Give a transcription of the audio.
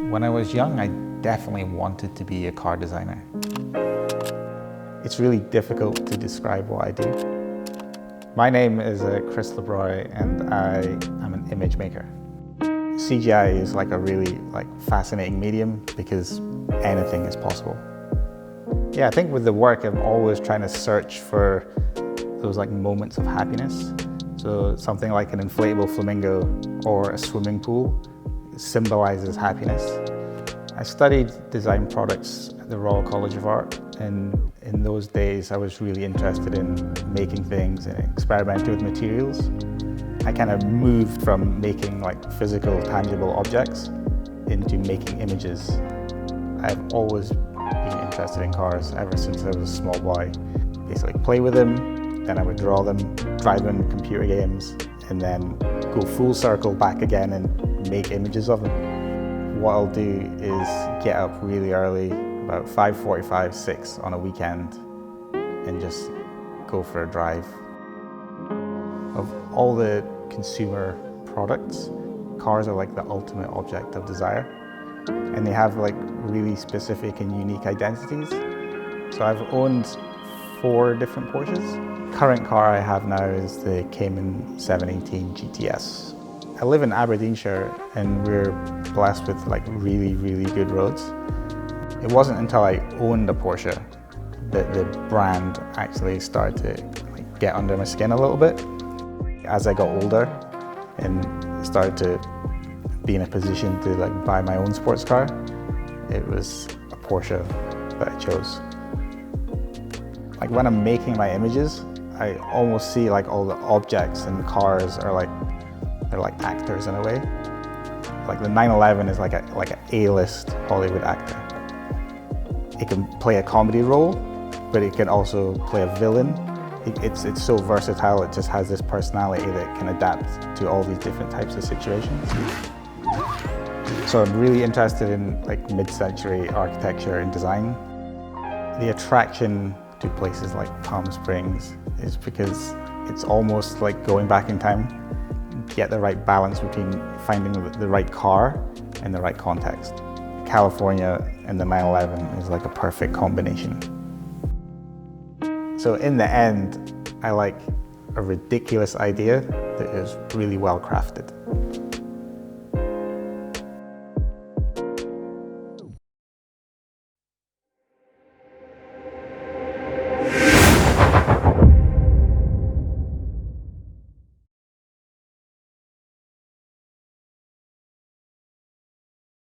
When I was young, I definitely wanted to be a car designer. It's really difficult to describe what I do. My name is Chris Labrooy, and I am an image maker. CGI is like a really fascinating medium because anything is possible. Yeah, I think with the work, I'm always trying to search for those moments of happiness. So something like an inflatable flamingo or a swimming pool symbolizes happiness. I studied design products at the Royal College of Art, and in those days I was really interested in making things and experimenting with materials. I kind of moved from making physical, tangible objects into making images. I've always been interested in cars ever since I was a small boy. Basically play with them, then I would draw them, drive them in computer games, and then go full circle back again and make images of them. What I'll do is get up really early, about 5:45, 6 on a weekend, and just go for a drive. Of all the consumer products, cars are the ultimate object of desire, and they have really specific and unique identities. So I've owned 4 different Porsches. Current car I have now is the Cayman 718 GTS. I live in Aberdeenshire, and we're blessed with really, really good roads. It wasn't until I owned a Porsche that the brand actually started to get under my skin a little bit. As I got older and started to be in a position to buy my own sports car, it was a Porsche that I chose. When I'm making my images, I almost see all the objects and the cars are they're like actors in a way. The 911 is like an A-list Hollywood actor. It can play a comedy role, but it can also play a villain. It's so versatile, it just has this personality that can adapt to all these different types of situations. So I'm really interested in mid-century architecture and design. The attraction to places like Palm Springs is because it's almost like going back in time. Get the right balance between finding the right car and the right context. California and the 911 is a perfect combination. So in the end, I like a ridiculous idea that is really well crafted.